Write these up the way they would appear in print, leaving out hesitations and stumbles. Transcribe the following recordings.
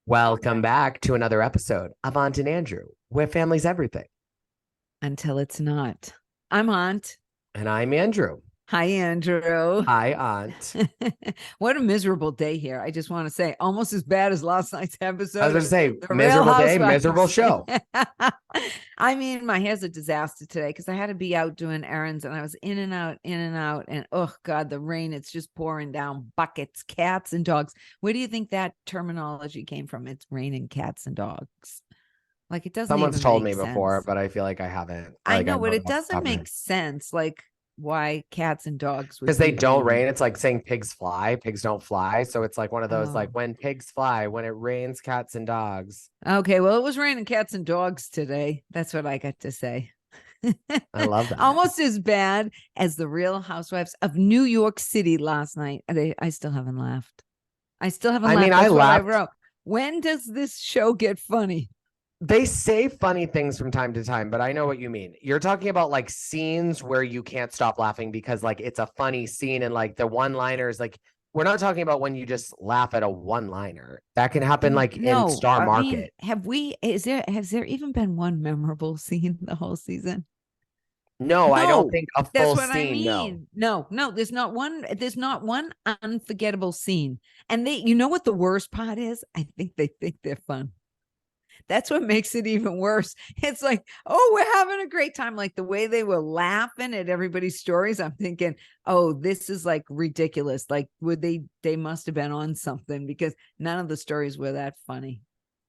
Welcome back to another episode of Aunt and Andrew, where family's everything. Until it's not. I'm Aunt. And I'm Andrew. Hi, Andrew. Hi, Aunt. What a miserable day here. I just want to say, almost as bad as last night's episode. I was going to say, The miserable Real day, Housewives. miserable show. I mean, my hair's a disaster today because I had to be out doing errands and I was in and out. And oh, God, the rain, it's just pouring down buckets, cats and dogs. Where do you think that terminology came from? It's raining cats and dogs. Like, it doesn't Someone's even told make me sense. before, but I feel like I haven't. I know, but it doesn't make sense. Like, why cats and dogs would because they be don't raining. rain. It's like saying pigs fly, pigs don't fly. So it's like one of those, like Oh. when pigs fly, when it rains cats and dogs. Okay, well, it was raining cats and dogs today. That's what I got to say. I love that. Almost as bad as the Real Housewives of New York City last night. I still haven't laughed. I still haven't laughed. That's what I wrote. When does this show get funny? They say funny things from time to time, but I know what you mean. You're talking about like scenes where you can't stop laughing because like it's a funny scene and like the one-liners, like we're not talking about when you just laugh at a one-liner. That can happen like in Star Market. Has there even been one memorable scene the whole season? No, I don't think a That's full what I scene. mean. No, there's not one unforgettable scene. And you know what the worst part is? I think they think they're fun. That's what makes it even worse. It's like, oh, we're having a great time. Like the way they were laughing at everybody's stories. I'm thinking, oh, this is like ridiculous. Like, they must have been on something because none of the stories were that funny.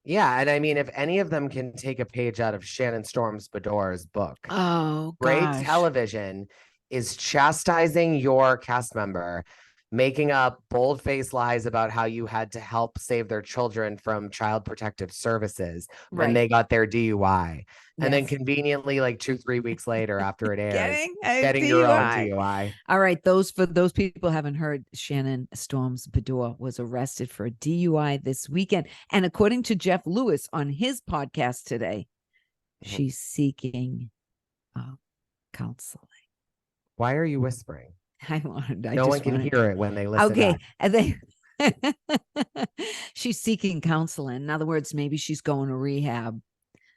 Yeah, and I mean, if any of them can take a page out of Shannon Storm's Bedora's book, oh, great gosh. television is chastising your cast member, making up bold-faced lies about how you had to help save their children from Child Protective Services when they got their DUI. And then conveniently, like 2-3 weeks later after it airs, getting your own DUI. All right. For those people haven't heard, Shannon Storm's Bedore was arrested for a DUI this weekend. And according to Jeff Lewis on his podcast today, she's seeking counseling. Why are you whispering? No one can hear it when they listen. Okay. She's seeking counseling. In other words, maybe she's going to rehab.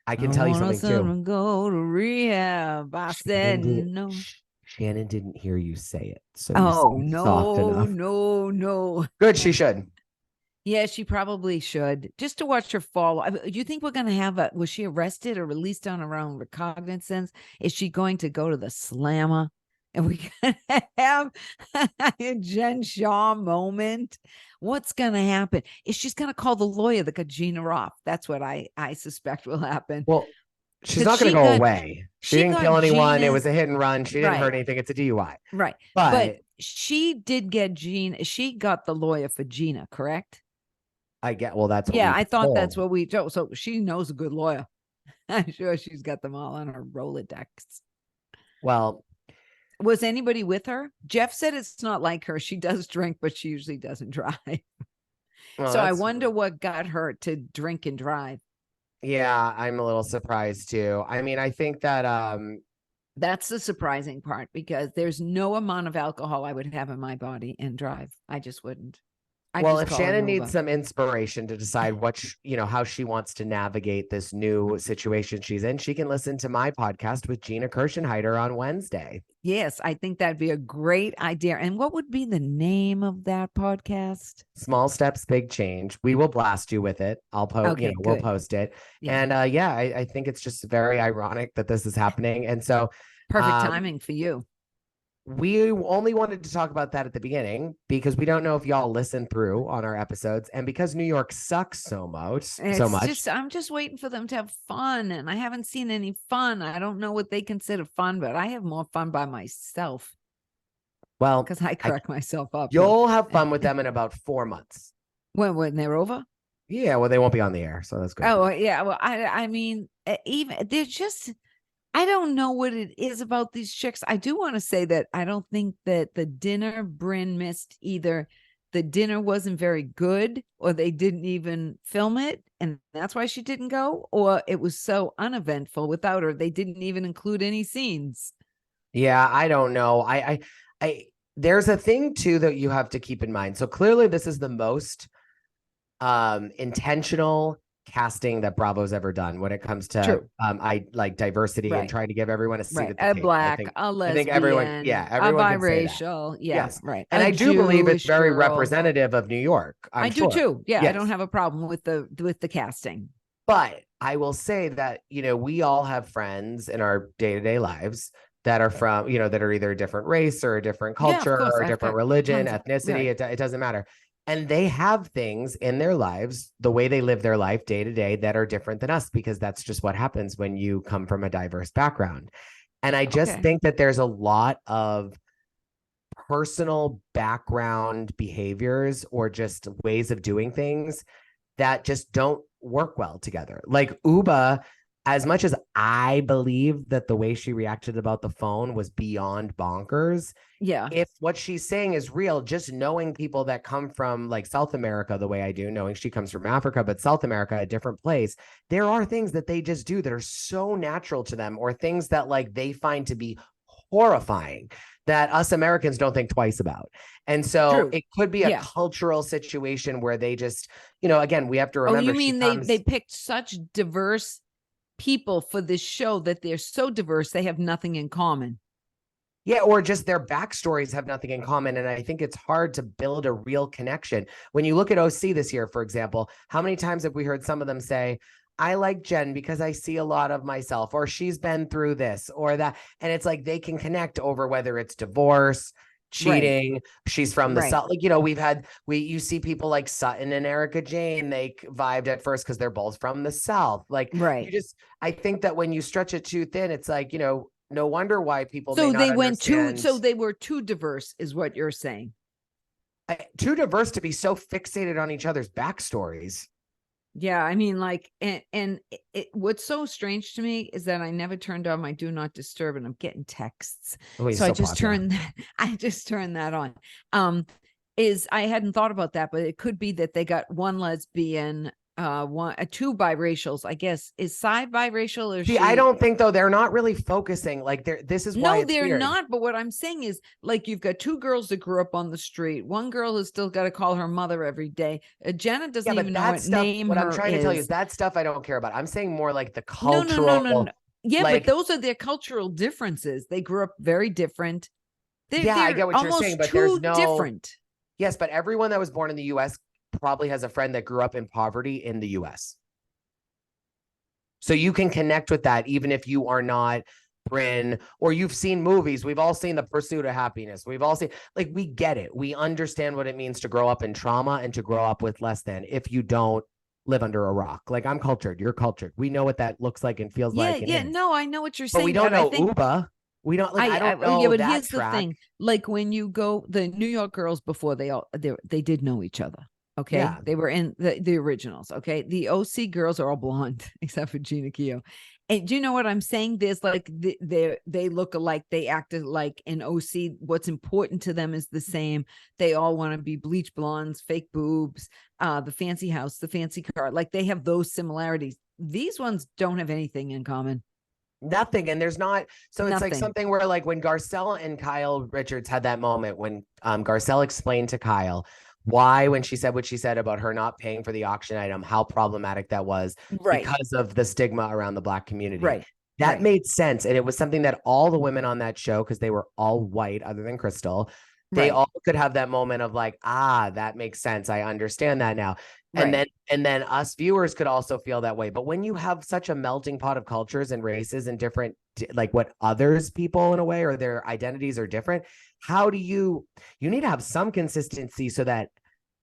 I can tell you something too. Go to rehab. I said no. Shannon didn't hear you say it. So no. Good, she should. Yeah, she probably should. Just to watch her fall. Do you think we're going to have was she arrested or released on her own recognizance? Is she going to go to the slammer? And we're going to have a Jen Shaw moment. What's going to happen? Is she's going to call the lawyer that got Gina off? That's what I suspect will happen. Well, she's not going to go away. She didn't kill anyone. It was a hit and run. She didn't hurt anything. It's a DUI. Right. But she did get Gina. She got the lawyer for Gina, correct? Well, that's what I thought that's what we told. So she knows a good lawyer. I'm sure she's got them all on her Rolodex. Well, was anybody with her? Jeff said it's not like her. She does drink, but she usually doesn't drive. Well, so I wonder what got her to drink and drive. Yeah, I'm a little surprised too. I mean, I think that that's the surprising part because there's no amount of alcohol I would have in my body and drive. I just wouldn't. If Shannon needs some inspiration to decide how she wants to navigate this new situation she's in, she can listen to my podcast with Gina Kirschenheiter on Wednesday. Yes, I think that'd be a great idea. And what would be the name of that podcast? Small Steps, Big Change. We will blast you with it. I'll post, we'll post it. Yeah. And I think it's just very ironic that this is happening. And so perfect timing for you. We only wanted to talk about that at the beginning because we don't know if y'all listen through on our episodes, and because New York sucks so much. I'm just waiting for them to have fun, and I haven't seen any fun. I don't know what they consider fun, but I have more fun by myself. Well, because I crack myself up. You'll have fun with them in about 4 months. When they're over? Yeah, well, they won't be on the air, so that's good. Oh, yeah. Well, I mean, even they're just. I don't know what it is about these chicks. I do want to say that I don't think that the dinner Brynn missed either. The dinner wasn't very good, or they didn't even film it, and that's why she didn't go, or it was so uneventful without her. They didn't even include any scenes. Yeah, I don't know. I there's a thing too that you have to keep in mind. So clearly this is the most intentional casting that Bravo's ever done when it comes to I like diversity and trying to give everyone a seat at the A table. black, a lesbian, I think everyone, everyone a can say that. biracial, Yes. right. And a I do believe it's Jewish very girl. representative of New York. I do too. Yeah, yes. I don't have a problem with the casting. But I will say that, you know, we all have friends in our day-to-day lives that are from, you know, that are either a different race or a different culture or a different religion, ethnicity. It doesn't matter. And they have things in their lives, the way they live their life day to day, that are different than us, because that's just what happens when you come from a diverse background. And I just think that there's a lot of personal background behaviors or just ways of doing things that just don't work well together. Like Ubah, as much as I believe that the way she reacted about the phone was beyond bonkers. Yeah. If what she's saying is real, just knowing people that come from like South America the way I do, knowing she comes from Africa, but South America, a different place, there are things that they just do that are so natural to them, or things that like they find to be horrifying that us Americans don't think twice about. And so it could be a cultural situation where they just, you know, again, we have to remember. Oh, you mean they picked such diverse people for this show that they're so diverse they have nothing in common? Yeah, or just their backstories have nothing in common. And I think it's hard to build a real connection. When you look at OC this year, for example, how many times have we heard some of them say, I like Jen because I see a lot of myself, or she's been through this or that. And it's like they can connect over whether it's divorce, cheating, she's from the South. Like, you know, you see people like Sutton and Erica Jane, they vibed at first because they're both from the South. Like, I think that when you stretch it too thin, it's like, you know, no wonder why people. So they went too. So they were too diverse, is what you're saying. Too diverse to be so fixated on each other's backstories. Yeah, I mean, like, and what's so strange to me is that I never turned on my do not disturb, and I'm getting texts. So I just turned that. I just turned that on. Is I hadn't thought about that, but it could be that they got one lesbian, two biracials, I guess. Is Sai biracial or See, I don't think though, they're not really focusing like this is why they're weird. not. But what I'm saying is, like, you've got two girls that grew up on the street. One girl has still got to call her mother every day. Jenna doesn't even know what name what her I'm trying is. to tell you is that stuff I don't care about. I'm saying more like the cultural. No. Yeah, like, but those are their cultural differences. They grew up very different. They're I get what you're saying, but there's no different. Yes, but everyone that was born in the U.S. probably has a friend that grew up in poverty in the U.S. So you can connect with that even if you are not Brynn, or you've seen movies. We've all seen The Pursuit of Happiness. We've all seen, like, we get it. We understand what it means to grow up in trauma and to grow up with less than, if you don't live under a rock. Like, I'm cultured, you're cultured. We know what that looks like and feels like. No, I know what you're saying. But we don't know Ubah. We don't like. I don't know. Yeah, but that here's track. the thing: like, when you go, the New York girls before they did know each other. Okay, yeah. They were in the originals. Okay, the OC girls are all blonde except for Gina Keogh. And do you know what I'm saying? There's like they look alike. They acted like in OC. What's important to them is the same. They all want to be bleach blondes, fake boobs, the fancy house, the fancy car. Like, they have those similarities. These ones don't have anything in common. Nothing. And there's not. So it's like something where, like, when Garcelle and Kyle Richards had that moment when Garcelle explained to Kyle why, when she said what she said about her not paying for the auction item, how problematic that was because of the stigma around the Black community. That made sense. And it was something that all the women on that show, because they were all white other than Crystal, they all could have that moment of like, that makes sense. I understand that now. And then us viewers could also feel that way. But when you have such a melting pot of cultures and races and different, like, what others people in a way, or their identities are different, how do you need to have some consistency so that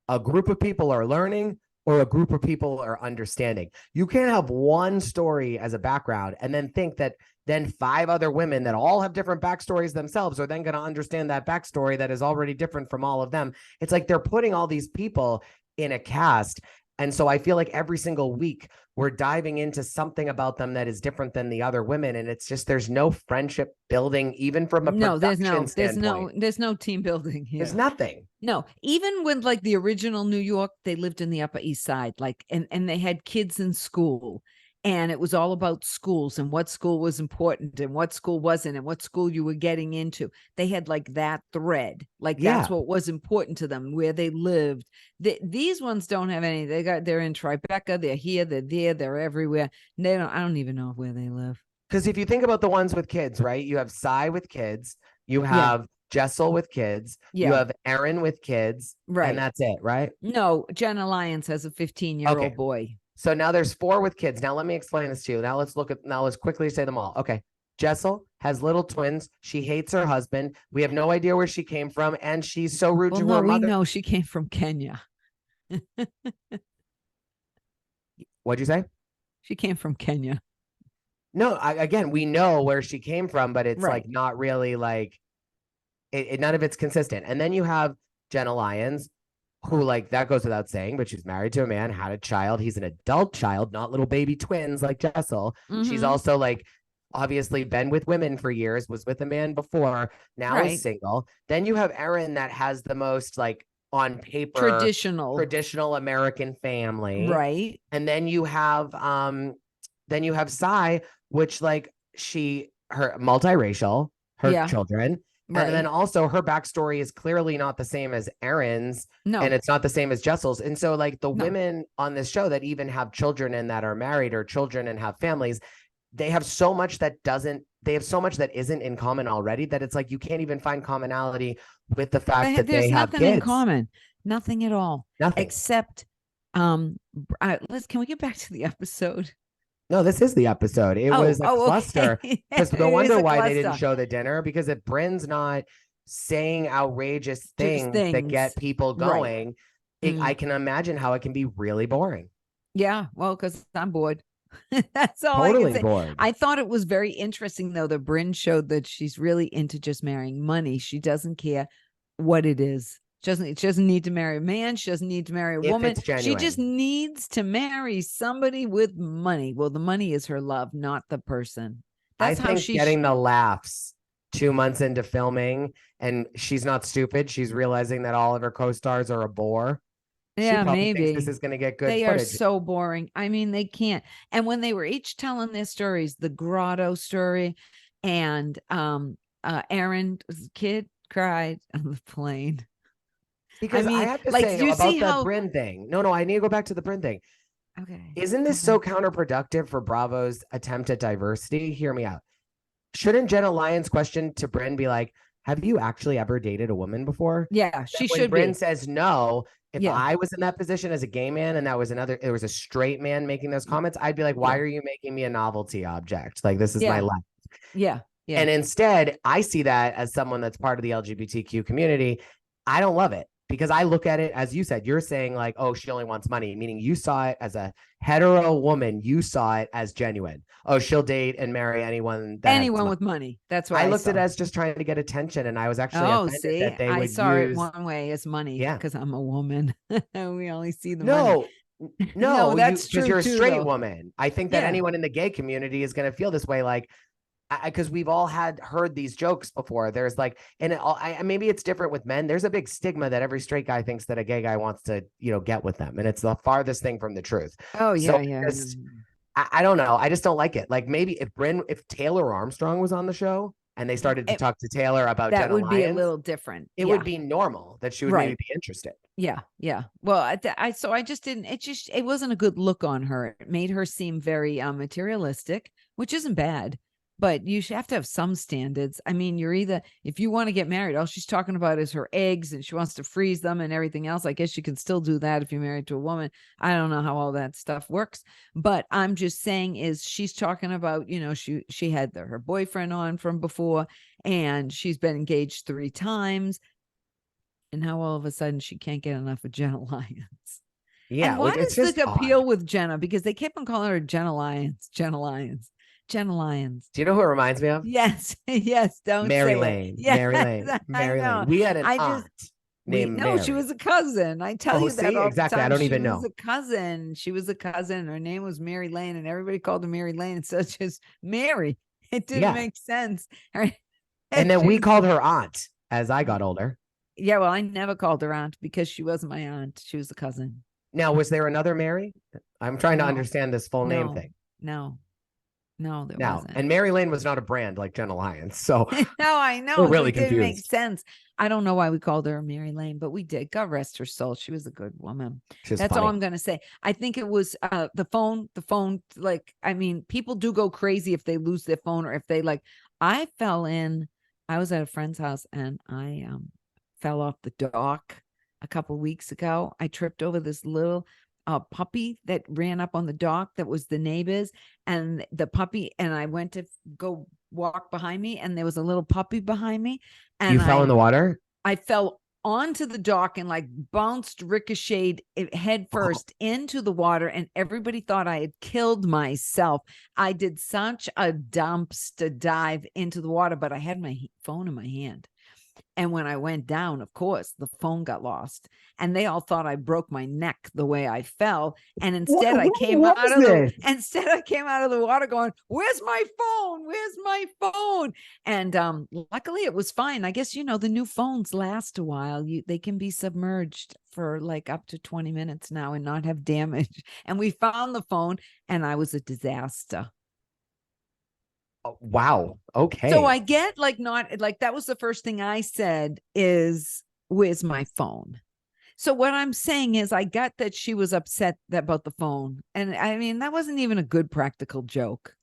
a group of people are learning or a group of people are understanding. You can't have one story as a background and then think that then 5 other women that all have different backstories themselves are then going to understand that backstory that is already different from all of them. It's like they're putting all these people in a cast. And so I feel like every single week we're diving into something about them that is different than the other women. And it's just, there's no friendship building, even from a production standpoint. There's no team building here. There's nothing. No, even when, like, the original New York, they lived in the Upper East Side, like, and they had kids in school. And it was all about schools and what school was important and what school wasn't and what school you were getting into. They had like that thread, like that's what was important to them, where they lived. These ones don't have any. They're in Tribeca, they're here, they're there, they're everywhere. I don't even know where they live. Because if you think about the ones with kids, right? You have Sai with kids, you have Jessel with kids, you have Erin with kids, and that's it, right? No, Jenna Lyons has a 15-year-old boy. So now there's 4 with kids. Now let me explain this to you. Now let's quickly say them all. Okay. Jessel has little twins. She hates her husband. We have no idea where she came from, and she's so rude to her mother. We know she came from Kenya. What'd you say? She came from Kenya. No, again, we know where she came from, but it's like not really like none of it's consistent. And then you have Jenna Lyons, who, like, that goes without saying, but she's married to a man, had a child. He's an adult child, not little baby twins like Jessel. She's also, like, obviously been with women for years, was with a man before, now is single. Then you have Erin, that has the most, like, on paper traditional American family. Right. And then you have Sai, which, like, her multiracial, her children. Right. And then also her backstory is clearly not the same as Erin's. No. And it's not the same as Jessel's. And so, like, the women on this show that even have children and that are married, or children and have families, they have so much that isn't in common already, that it's like you can't even find commonality with the fact that they have kids. There's nothing in common. Nothing at all. Nothing. Except can we get back to the episode? No, this is the episode. It was a cluster. Because no wonder why they didn't show the dinner. Because if Bryn's not saying outrageous things that get people going, I can imagine how it can be really boring. Yeah, well, because I'm bored. That's all I can say. Bored. I thought it was very interesting, though, that Brynn showed that she's really into just marrying money. She doesn't care what it is. She doesn't need to marry a man. She doesn't need to marry a woman. She just needs to marry somebody with money. Well, the money is her love, not the person. That's how she's getting the laughs 2 months into filming, and she's not stupid. She's realizing that all of her co-stars are a bore. Yeah, maybe this is going to get good. They are so boring. I mean, they can't. And when they were each telling their stories, the grotto story, and Erin's kid cried on the plane. Because I have to say about the Brynn thing. No, I need to go back to the Brynn thing. Okay. Isn't this so counterproductive for Bravo's attempt at diversity? Hear me out. Shouldn't Jenna Lyons' question to Brynn be like, have you actually ever dated a woman before? Yeah, she should be. Brynn says no. If I was in that position as a gay man and there was a straight man making those comments, I'd be like, why are you making me a novelty object? Like, this is my life. Yeah. Yeah. And instead, I see that as someone that's part of the LGBTQ community. I don't love it. Because I look at it, as you said, you're saying like, oh, she only wants money, meaning you saw it as a hetero woman. You saw it as genuine. Oh, she'll date and marry anyone with money. That's why I looked at it as just trying to get attention, and I was actually offended that they would saw it one way as money. Yeah, because I'm a woman. We only see the money. No, that's true. Because you're a straight woman. I think that anyone in the gay community is going to feel this way, like. Because we've all heard these jokes before. There's like, and maybe it's different with men. There's a big stigma that every straight guy thinks that a gay guy wants to, get with them, and it's the farthest thing from the truth. Oh yeah, I don't know. I just don't like it. Like maybe if Taylor Armstrong was on the show and they started to talk to Taylor about that Jenna would Lyons, be a little different. It would be normal that she would maybe be interested. Yeah, yeah. Well, I just didn't. It wasn't a good look on her. It made her seem very materialistic, which isn't bad. But you have to have some standards. I mean, if you want to get married, all she's talking about is her eggs and she wants to freeze them and everything else. I guess you can still do that if you're married to a woman. I don't know how all that stuff works. But I'm just saying is she's talking about, she had her boyfriend on from before and she's been engaged 3 times. And how all of a sudden she can't get enough of Jenna Lyons. Yeah. And why is the appeal with Jenna? Because they kept on calling her Jenna Lyons. Jenna Lyons. Do you know who it reminds me of? Yes. Don't Mary say Lane. Yes, Mary Lane. We had an aunt named Mary. No, she was a cousin. I tell you that all exactly. the time. I don't even know. She was a cousin. Her name was Mary Lane, and everybody called her Mary Lane, such as Mary. It didn't make sense. And then we called her aunt as I got older. Yeah, well, I never called her aunt because she wasn't my aunt. She was a cousin. Now, was there another Mary? I'm trying to understand this full name thing. No, there Now, wasn't. and Mary Lane was not a brand like Jenna Lyons. So No, I know. we're So really it didn't make confused. sense. I don't know why we called her Mary Lane, but we did. God rest her soul. She was a good woman. She's That's all funny. I'm going to say. I think it was the phone, like, I mean, people do go crazy if they lose their phone or if they like, I was at a friend's house and I fell off the dock a couple weeks ago. I tripped over this little puppy that ran up on the dock that was the neighbors, and the puppy, and I went to go walk behind me and there was a little puppy behind me, and You fell in the water? I fell onto the dock and like bounced, ricocheted head first into the water, and everybody thought I had killed myself. I did such a dumpster dive into the water, but I had my phone in my hand. And when I went down, of course, the phone got lost. And they all thought I broke my neck the way I fell. And instead I came out of the water going, "Where's my phone? Where's my phone?" And luckily it was fine. I guess, the new phones last a while. They can be submerged for like up to 20 minutes now and not have damage. And we found the phone and I was a disaster. Wow. Okay. So I get not like that was the first thing I said is, "Where's my phone?" So what I'm saying is I got that she was upset about the phone. And I mean, that wasn't even a good practical joke.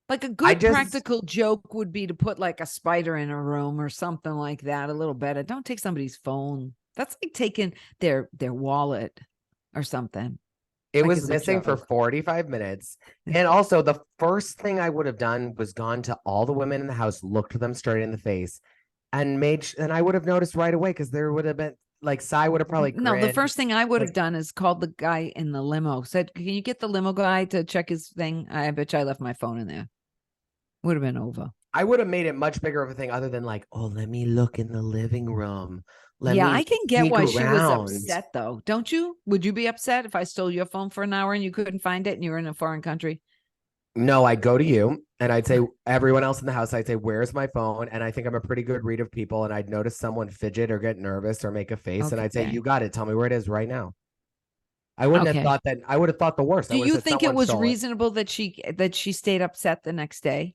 Like a good practical joke would be to put like a spider in a room or something like that, a little better. Don't take somebody's phone. That's like taking their wallet or something. It was missing for 45 minutes. And also, the first thing I would have done was gone to all the women in the house, looked them straight in the face, and and I would have noticed right away because there would have been like Sai would have probably grinned. No, the first thing I would have done is called the guy in the limo. Said, "Can you get the limo guy to check his thing?" I bet you I left my phone in there. Would have been over. I would have made it much bigger of a thing other than like, "Oh, let me look in the living room. I can get why she was upset, though. Don't you? Would you be upset if I stole your phone for an hour and you couldn't find it and you were in a foreign country? No, I'd go to you and I'd say, everyone else in the house, I'd say, "Where's my phone?" And I think I'm a pretty good read of people. And I'd notice someone fidget or get nervous or make a face. And I'd say, "You got it. Tell me where it is right now." I wouldn't have thought that. I would have thought the worst. Do you think it was reasonable that she stayed upset the next day?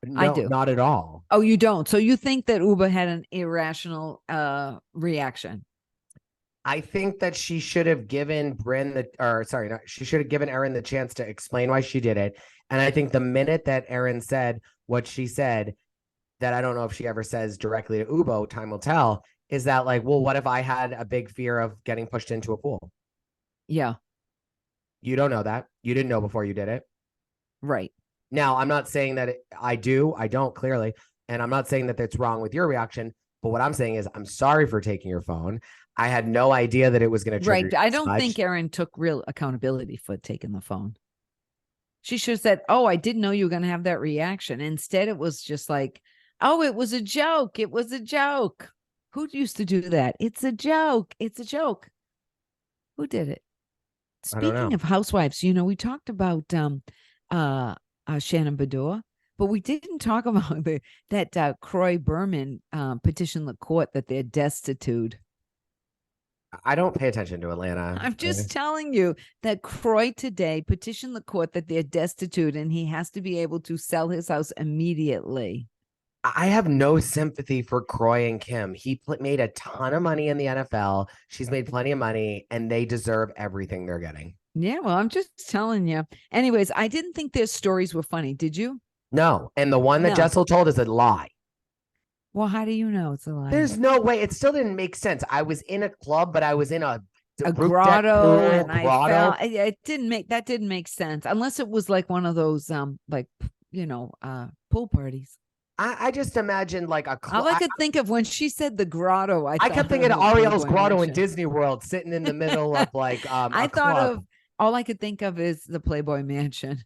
No, I do. Not at all. Oh, you don't. So you think that Ubah had an irrational reaction? I think that she should have given she should have given Erin the chance to explain why she did it. And I think the minute that Erin said what she said, that I don't know if she ever says directly to Ubah, time will tell, is that like, well, what if I had a big fear of getting pushed into a pool? Yeah. You don't know that. You didn't know before you did it. Right. Now, I'm not saying that I don't clearly. And I'm not saying that it's wrong with your reaction. But what I'm saying is I'm sorry for taking your phone. I had no idea that it was going to trigger. Right. I don't think Erin took real accountability for taking the phone. She should have said, "Oh, I didn't know you were going to have that reaction." Instead, it was just like, "Oh, it was a joke. It was a joke." Who used to do that? It's a joke. It's a joke. Who did it? Speaking of Housewives, we talked about Shannon Bedour, but we didn't talk about that Croy Berman petitioned the court that they're destitute. I don't pay attention to Atlanta. I'm just telling you that Croy today petitioned the court that they're destitute and he has to be able to sell his house immediately. I have no sympathy for Croy and Kim. He made a ton of money in the NFL. She's made plenty of money and they deserve everything they're getting. Yeah, well, I'm just telling you. Anyways, I didn't think their stories were funny. Did you? No. And the one that Jessel told is a lie. Well, how do you know it's a lie? There's no way. It still didn't make sense. I was in a club, but I was in a grotto, and I felt it didn't make sense unless it was like one of those pool parties. I just imagined like a club. All I could think of when she said the grotto, I kept thinking of Ariel's grotto in Disney World, sitting in the middle of like all I could think of is the Playboy Mansion.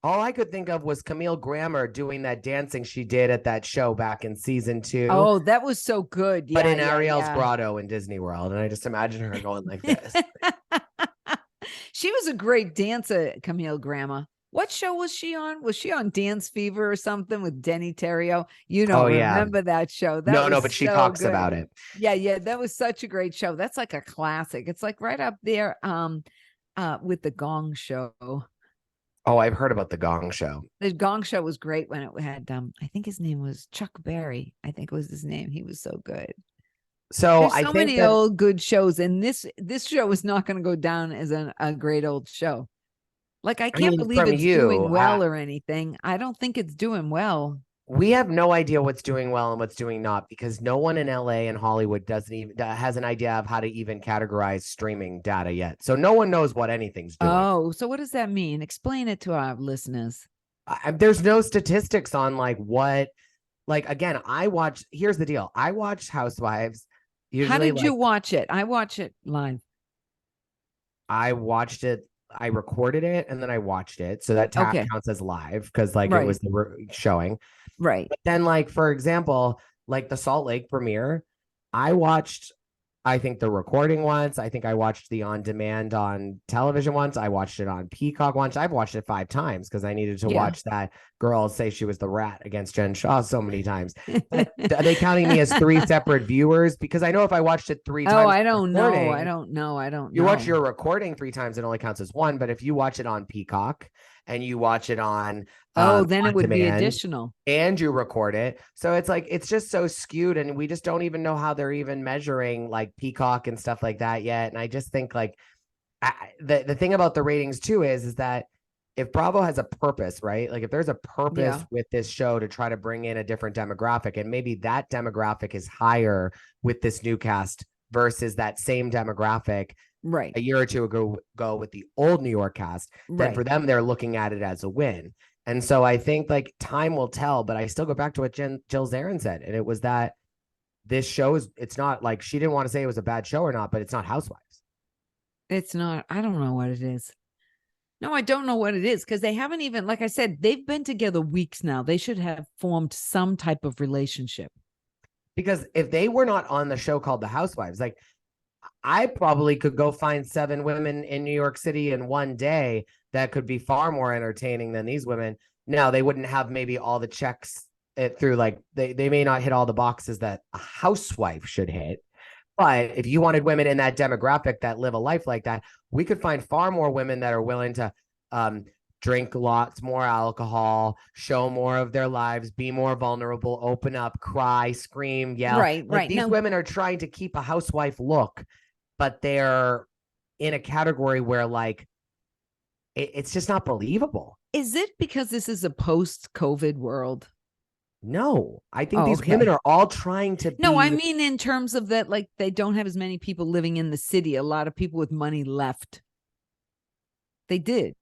All I could think of was Camille Grammer doing that dancing she did at that show back in season 2. Oh, that was so good. But in Ariel's grotto in Disney World. And I just imagine her going like this. She was a great dancer, Camille Grammer. What show was she on? Was she on Dance Fever or something with Denny Terrio? You don't remember that show. But she talks about it. Yeah. That was such a great show. That's like a classic. It's like right up there with the Gong Show. Oh, I've heard about the Gong Show. The Gong Show was great when it had I think his name was Chuck Berry. I think was his name. He was so good. So There's I so think many that, old good shows, and this show is not going to go down as a great old show. Like, I I can't mean, believe from it's doing you, well or anything. I don't think it's doing well. we have no idea what's doing well and what's doing not because no one in LA and Hollywood doesn't even has an idea of how to even categorize streaming data yet. So no one knows what anything's doing. Oh, so what does that mean? Explain it to our listeners. There's no statistics on like what, like again, I watch. Here's the deal: I watch Housewives. How Usually, did you like watch it? I watch it live. I watched it. I recorded it and then I watched it, so that Okay. counts as live because like it Right. was showing. Right. But then, like, for example, like the Salt Lake premiere, I watched, I think the recording once. I think I watched the on demand on television once. I watched it on Peacock once. I've watched it 5 times because I needed to Yeah. watch that girl say she was the rat against Jen Shaw so many times. But are they counting me as 3 separate viewers? Because I know if I watched it three Oh, times I don't know. I recording, don't know. I don't you watch know. your recording 3 times, it only counts as one. But if you watch it on Peacock and you watch it on Oh, then it would be demand additional. and you record it, so it's like it's just so skewed, and we just don't even know how they're even measuring like Peacock and stuff like that yet. And I just think like the thing about the ratings too is that if Bravo has a purpose, right? Like if there's a purpose Yeah. with this show to try to bring in a different demographic, and maybe that demographic is higher with this new cast versus that same demographic Right. a year or two ago with the old New York cast, then Right. for them, they're looking at it as a win. And so I think like time will tell, but I still go back to what Jill Zarin said. And it was that this show is, it's not like she didn't want to say it was a bad show or not, but it's not Housewives. It's not. I don't know what it is. No, I don't know what it is because they haven't even, like I said, they've been together weeks now. They should have formed some type of relationship. Because if they were not on the show called The Housewives, like I probably could go find 7 women in New York City in one day that could be far more entertaining than these women. Now, they wouldn't have maybe all the checks through, like, they may not hit all the boxes that a housewife should hit. But if you wanted women in that demographic that live a life like that, we could find far more women that are willing to drink lots more alcohol, show more of their lives, be more vulnerable, open up, cry, scream, yell. Right. Like Right. these No, women are trying to keep a housewife look, but they're in a category where like it's just not believable. is it because this is a post-COVID world? No, I think these Okay. women are all trying to No, I be. mean in terms of that, like they don't have as many people living in the city. A lot of people with money left. They did.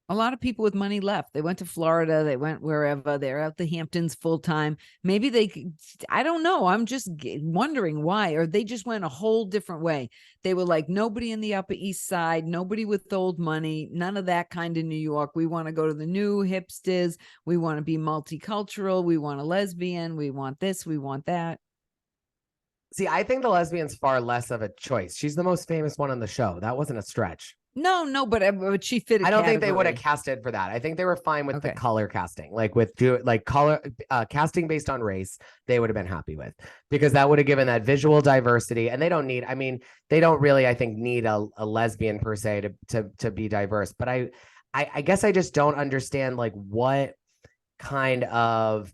A lot of people with money left. They went to Florida. They went wherever. They're out the Hamptons full time. Maybe I don't know. I'm just wondering why. Or they just went a whole different way. They were like, nobody in the Upper East Side, nobody with old money, none of that kind of New York. We want to go to the new hipsters. We want to be multicultural. We want a lesbian. We want this. We want that. See, I think the lesbian's far less of a choice. She's the most famous one on the show. That wasn't a stretch. No, but she fit. I don't think they would have casted for that. I think they were fine with the color casting, like with color casting based on race. They would have been happy with, because that would have given that visual diversity. And they don't need. I mean, they don't really, I think, need a lesbian per se to be diverse. But I guess I just don't understand like what kind of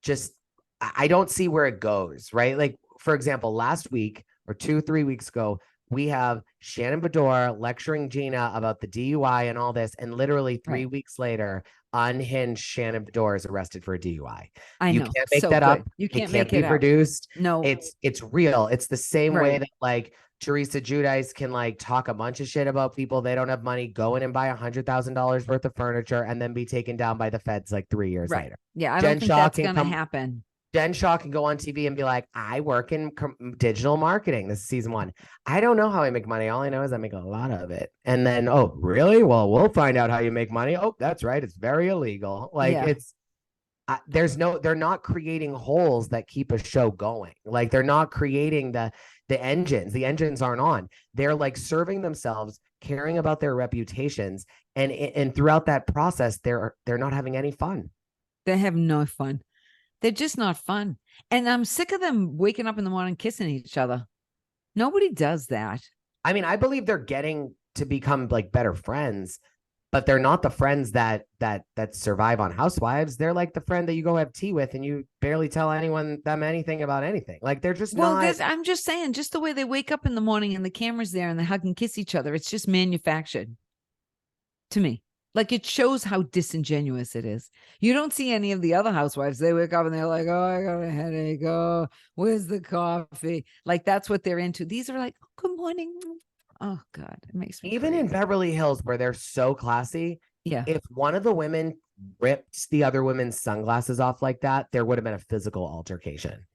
just I don't see where it goes, right? Like for example, last week or 2-3 weeks ago, we have Shannon Bedore lecturing Gina about the DUI and all this. And literally 3 weeks later, unhinged Shannon Bedore is arrested for a DUI. You can't make that up. You can't make it be produced. No, it's real. It's the same way that like Teresa Giudice can like talk a bunch of shit about people. They don't have money, go in and buy $100,000 worth of furniture and then be taken down by the feds like 3 years later. Yeah, I don't think that's going to happen. Jen Shaw can go on TV and be like, I work in digital marketing. This is season 1. I don't know how I make money. All I know is I make a lot of it. And then, oh, really? Well, we'll find out how you make money. Oh, that's right. It's very illegal. Like they're not creating holes that keep a show going. Like they're not creating the engines. The engines aren't on. They're like serving themselves, caring about their reputations. And throughout that process, they're not having any fun. They have no fun. They're just not fun. And I'm sick of them waking up in the morning kissing each other. Nobody does that. I mean, I believe they're getting to become like better friends, but they're not the friends that survive on Housewives. They're like the friend that you go have tea with and you barely tell them anything about anything. Like they're just not. I'm just saying, just the way they wake up in the morning and the camera's there and they hug and kiss each other, it's just manufactured to me. Like it shows how disingenuous it is. You don't see any of the other housewives. They wake up and they're like, oh, I got a headache. Oh, where's the coffee? Like that's what they're into. These are like, oh, good morning. Oh God, it makes me Even crazy. in Beverly Hills where they're so classy. Yeah. If one of the women ripped the other women's sunglasses off like that, there would have been a physical altercation.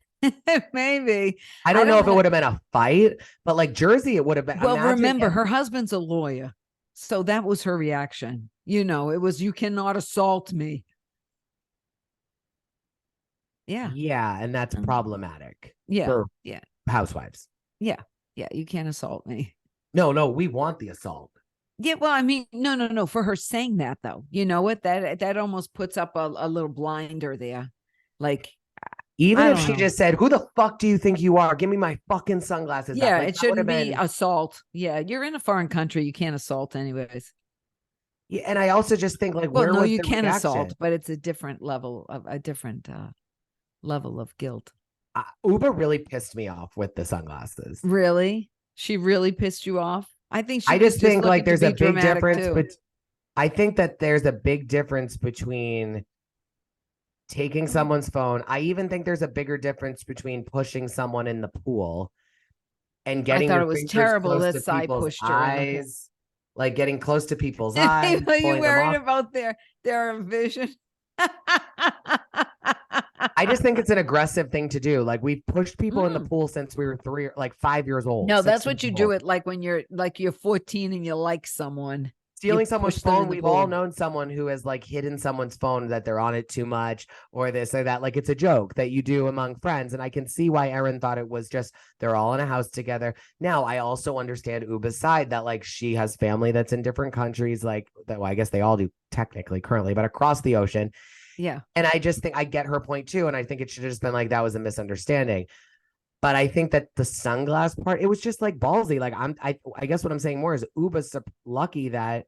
Maybe. I don't know if it would have been a fight, but like Jersey, it would have been. Well, remember, her husband's a lawyer. So that was her reaction. You know, it was, you cannot assault me. Yeah. Yeah. And that's problematic. Yeah. For yeah. Housewives. Yeah. Yeah. You can't assault me. No, we want the assault. Yeah, well, I mean, no. For her saying that, though, you know what? That almost puts up a little blinder there. Like, even if she just said, "Who the fuck do you think you are? Give me my fucking sunglasses." Yeah, like, it shouldn't be assault. Yeah, you're in a foreign country. You can't assault, anyways. Yeah, and I also just think like, well, where no, was you the can reaction? assault, but it's a different level of guilt. Ubah really pissed me off with the sunglasses. Really? She really pissed you off? I think I just think like there's a big difference, but I think that there's a big difference between taking someone's phone. I even think there's a bigger difference between pushing someone in the pool and getting I thought your it was fingers terrible close that to Sai people's pushed her eyes, like getting close to people's eyes. Are you worried about their vision? I just think it's an aggressive thing to do. Like we've pushed people in the pool since we were 5 years old. No, that's what you do it like when you're 14 and you like someone. Stealing someone's phone. We've all known someone who has like hidden someone's phone that they're on it too much or this or that. Like it's a joke that you do among friends. And I can see why Erin thought it was just they're all in a house together. Now, I also understand Ubah's side that like she has family that's in different countries, like that. Well, I guess they all do technically currently, but across the ocean. Yeah. And I just think I get her point too. And I think it should have just been like that was a misunderstanding. But I think that the sunglass part, it was just like ballsy. Like I guess what I'm saying more is Ubah's lucky that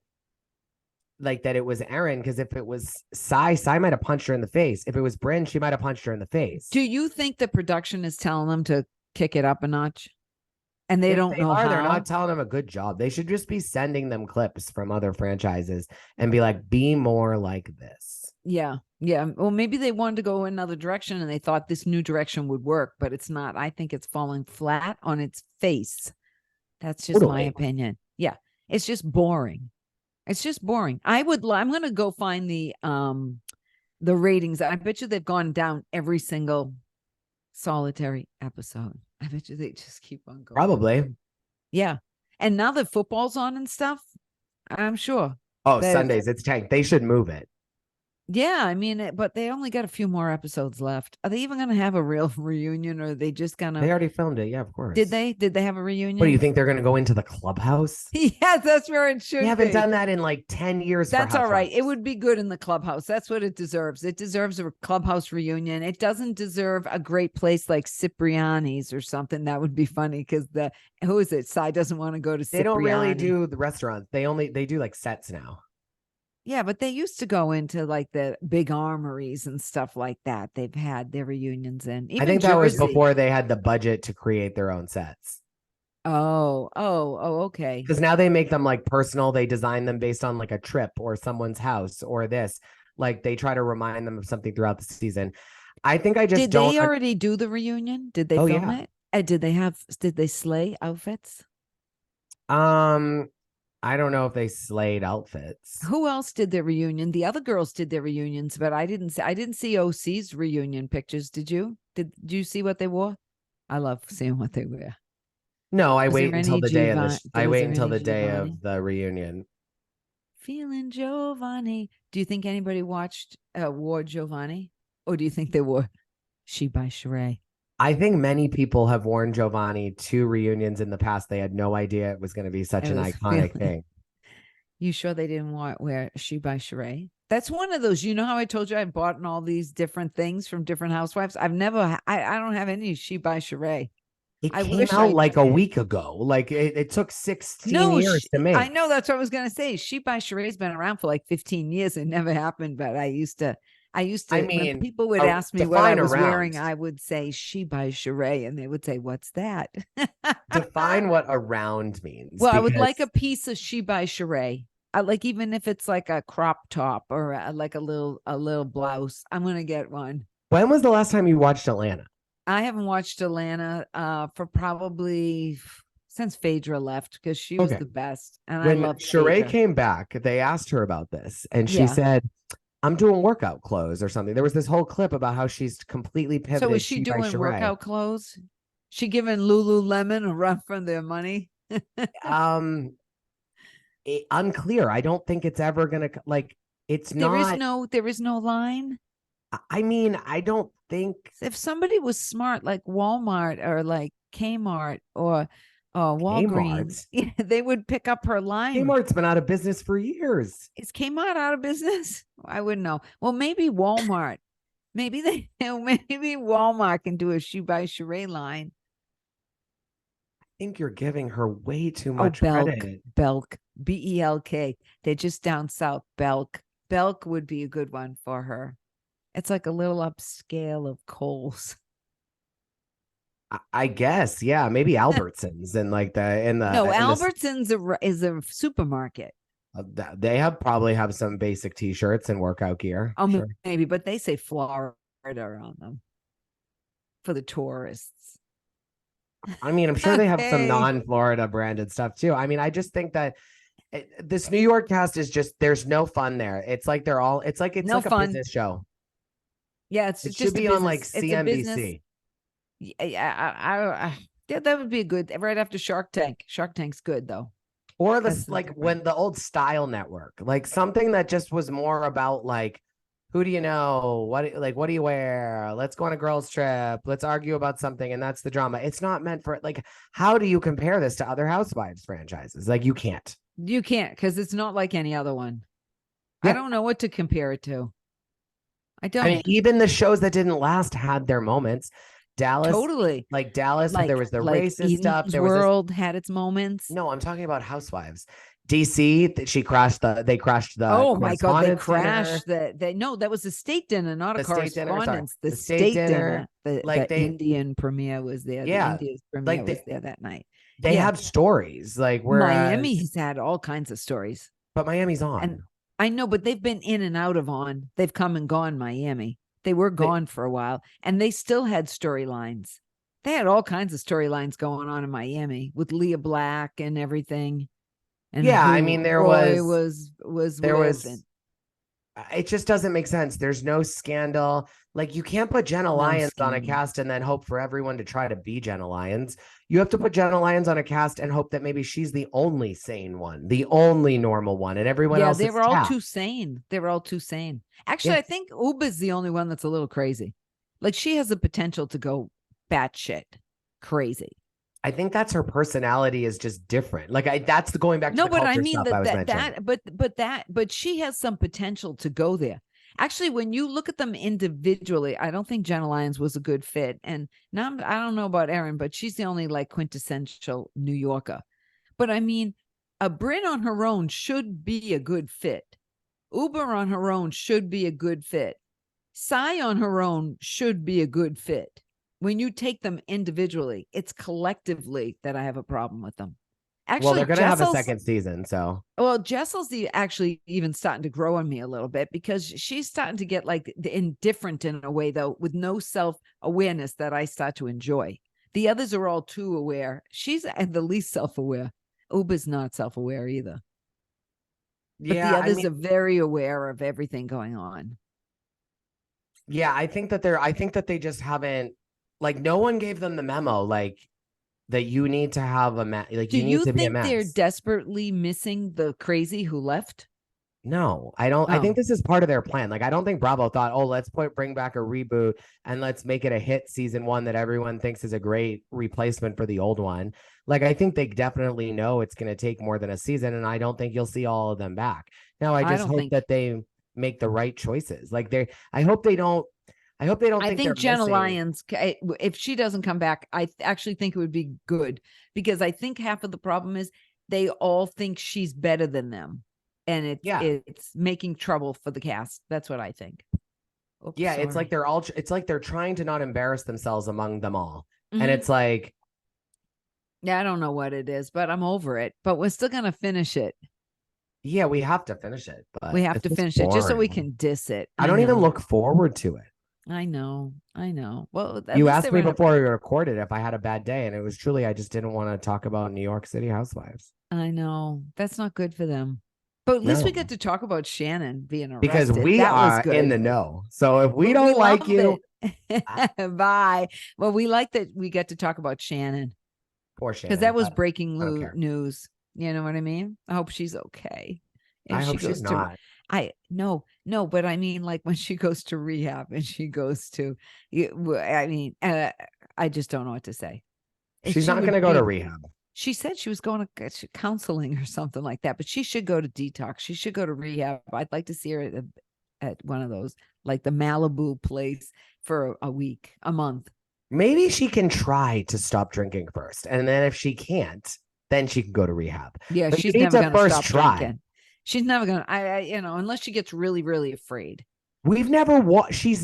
it was Erin, because if it was Sai might have punched her in the face. If it was Brynn, she might have punched her in the face. Do you think the production is telling them to kick it up a notch? And they don't know how? They're not telling them a good job. They should just be sending them clips from other franchises and be like, be more like this. Yeah. Yeah. Well, maybe they wanted to go another direction and they thought this new direction would work, but it's not. I think it's falling flat on its face. That's just my opinion. Yeah. It's just boring. It's just boring. I'm going to go find the ratings. I bet you they've gone down every single solitary episode. I bet you they just keep on going. Probably. Yeah. And now that football's on and stuff, I'm sure. Oh, Sundays, it's Taank. They should move it. Yeah, I mean, but they only got a few more episodes left. Are they even going to have a real reunion, or are they just going to? They already filmed it. Yeah, of course. Did they? Did they have a reunion? What do you think they're going to go into the clubhouse? Yes, that's where it should be. We haven't done that in like 10 years. That's all right. It would be good in the clubhouse. That's what it deserves. It deserves a clubhouse reunion. It doesn't deserve a great place like Cipriani's or something. That would be funny because who is it? Sai doesn't want to go to Cipriani. They don't really do the restaurants. They do like sets now. Yeah, but they used to go into like the big armories and stuff like that. They've had their reunions in. Even I think that Jersey. was before they had the budget to create their own sets. Oh, okay. Because now they make them like personal. They design them based on like a trip or someone's house or this. Like they try to remind them of something throughout the season. I think I just Did they already do the reunion? Did they film it? Did they slay outfits? I don't know if they slayed outfits. Who else did their reunion? The other girls did their reunions, but I didn't see OC's reunion pictures. Did you? Did you see what they wore? I love seeing what they wear. No, I wait until the day of the reunion. Feeling Giovanni. Do you think anybody wore Giovanni? Or do you think they wore She by Sheree? I think many people have worn Giovanni to reunions in the past. They had no idea it was going to be such an iconic thing. You sure they didn't wear She by Sheree? That's one of those. You know how I told you I bought all these different things from different housewives? I don't have any She by Sheree. It I came wish out I like a did. week ago. Like it took 16 No, years to I make. know that's what I was gonna say. She by Sheree's been around for like 15 years. It never happened, but I used I to when mean, people would ask me what I define was around. wearing, I would say she by Sheree, and they would say, "What's that?" Define what around means, Well, I would like a because piece of she by Sheree. I like even if it's like a crop top or like a little blouse. I'm gonna get one. when was the last time you watched Atlanta? I haven't watched Atlanta for probably since Phaedra left because she was Okay. the best, and I When loved Sheree Phaedra. came back, they asked her about this, and she Yeah. said, I'm doing workout clothes or something. There was this whole clip about how she's completely So is pivoted she she by doing Sheree. workout clothes? She giving Lululemon a run for their money? Um, unclear. I don't think it's ever gonna like. It's not. There is no line. I mean, I don't think If somebody was smart like Walmart or like Kmart or Kmart. Walgreens, yeah, they would pick up her line. Kmart's been out of business for years. Is Kmart out of business? I wouldn't know. Well, maybe Walmart. Maybe maybe Walmart can do a She by Sheree line. I think you're giving her way too Oh, much Belk, credit. Belk, Belk. They're just down south. Belk. Belk would be a good one for her. It's like a little upscale of Kohl's. I guess, yeah, maybe Albertsons and like No, in the Albertsons is a supermarket. they have probably have some basic t-shirts and workout gear. Oh, Sure. maybe, but they say Florida on them for the tourists. I mean, I'm sure they have some Hey, non-Florida branded stuff too. I mean, I just think that this New York cast is just there's no fun there. It's like they're all it's no like a fun. business show. Yeah, it's It should just a be on like business. It's a business. CNBC. Yeah, that would be a good right after Shark Tank. Shark Tank's good though. Or That's this the like difference. when the old Style Network, like something that just was more about like who do you know? What do you wear? Let's go on a girls' trip. Let's argue about something, and that's the drama. It's not meant for like how do you compare this to other Housewives franchises? Like you can't. You can't because it's not like any other one. I Yeah. don't know what to compare it to. I I mean, don't. even the shows that didn't last had their moments. Dallas, Totally. like Dallas, there was the Like racist stuff. Eden's There was this. World had its moments. No, I'm talking about Housewives. DC, that they crashed the Oh my God, they correspondence dinner, crashed they no, that was a state dinner, not a the state dinner. Sorry, correspondence. The the state state dinner. dinner. The Like Indian premiere was there. The yeah, India's premiere like was there that night. they Yeah. have stories. Like Miami whereas, has had all kinds of stories. but Miami's And on. I know, but they've been in and out of on. They've come and gone, Miami. They were They, gone for a while and they still had storylines. They had all kinds of storylines going on in Miami with Leah Black and everything and yeah, I who mean Roy was there with and was it just doesn't make sense. There's no scandal. Like you can't put Jenna no Lyons on a scandal. cast and then hope for everyone to try to be Jenna Lyons. You have to put Jenna Lyons on a cast and hope that maybe she's the only sane one, the only normal one, and everyone Yeah, else they is were all tapped. too sane. They were all too sane. Yeah. Actually, I think Ubah's the only one that's a little crazy. Like she has the potential to go batshit crazy. I think that's her personality is just different. Like that's the going back to No, the but I culture mean stuff I was that mentioning. but she has some potential to go there. Actually, when you look at them individually, I don't think Jenna Lyons was a good fit. And now I don't know about Erin, but she's the only like quintessential New Yorker. But I mean, a Brynn on her own should be a good fit. Ubah on her own should be a good fit. Sai on her own should be a good fit. When you take them individually, it's collectively that I have a problem with them. Well, they're Actually, going to have a second season, so Jessel's actually even starting to grow on me a little bit because she's starting to get like indifferent in a way, though, with no self-awareness that I start to enjoy. The others are all too aware. She's the least self-aware. Ubah's not self-aware either. But the yeah, I others mean, are very aware of everything going on. yeah, I think that they just haven't like no one gave them the memo like that you need to have like Do you need you to be a think they're mess. desperately missing the crazy who left? No, I don't. I think Oh, this is part of their plan. Like, I don't think Bravo thought, oh, let's bring back a reboot and let's make it a hit season one that everyone thinks is a great replacement for the old one. Like, I think they definitely know it's going to take more than a season, and I don't think you'll see all of them back. Now, I I just don't hope think. that they make the right choices. I hope they don't. I hope they don't I think think they're Jenna missing. Lyons, if she doesn't come back, I actually think it would be good, because I think half of the problem is they all think she's better than them, and it's making trouble for the cast. That's what I think. Oops, Yeah, it's like sorry. it's like they're trying to not embarrass themselves among them all. And Mhm. it's like, Yeah, I don't know what it is, but I'm over it. But we're still gonna finish it. yeah, we have to finish it, We but have it's to just finish it just so we boring. can diss it. I don't even look forward to it. I know. Well, at You least asked they me were. before we recorded if I had a bad day, and it was truly I just didn't want to talk about New York City Housewives. I know that's not good for them. But at least we No, get to talk about Shannon being because arrested. we That was are in good. the know. So if we Well, we don't like love you, it. Bye. Well, we like that we get to talk about Shannon, poor because Shannon. that was But breaking I don't care. news. You know what I mean? I hope she's okay. I If she hope she's goes to, not. no, but I mean, like when she goes to rehab and she goes to, I mean, I just don't know what to say. She's She not going would to go to be. rehab. She said she was going to counseling or something like that, but she should go to detox. She should go to rehab. I'd like to see her at one of those, like the Malibu place, for a week, a month. Maybe she can try to stop drinking first. And then if she can't, then she can go to rehab. Yeah, But you she's need never to going to first stop try. drinking. She's never going to, unless she gets really, really afraid. She's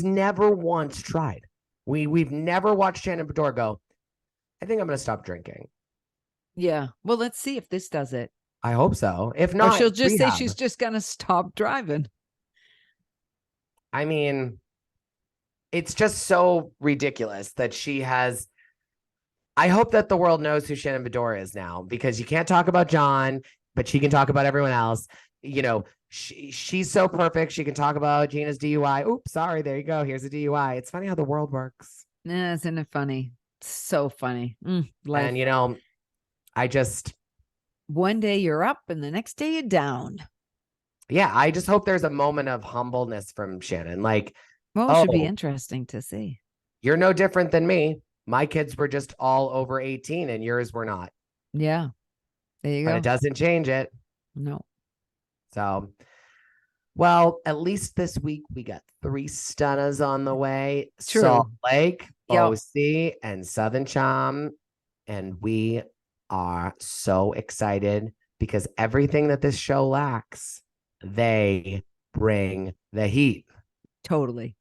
never once tried. We've never watched Shannon Bedore go, I think I'm going to stop drinking. Yeah. Well, let's see if this does it. I hope so. If Or not, she'll just say rehab. she's just going to stop driving. I mean, it's just so ridiculous that she has. I hope that the world knows who Shannon Bedore is now, because you can't talk about John, but she can talk about everyone else. You know, she's so perfect. She can talk about Gina's DUI. Oops, sorry. There you go. Here's a DUI. It's funny how the world works. Yeah, isn't it funny? So funny. Life. And, you know, I just. One day you're up and the next day you're down. Yeah, I just hope there's a moment of humbleness from Shannon. Like, Well, it should be interesting to see. You're no different than me. My kids were just all over 18 and yours were not. Yeah. There you go. But it doesn't change it. No. So, well, at least this week we got 3 stunners on the way. True. Salt Lake, OC, and Southern Charm. And we are so excited because everything that this show lacks, they bring the heat. Totally.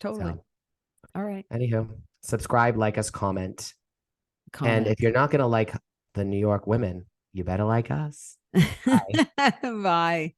So, all right. Anywho, subscribe, like us, comment. And if you're not going to like the New York women, you better like us. Bye. Bye.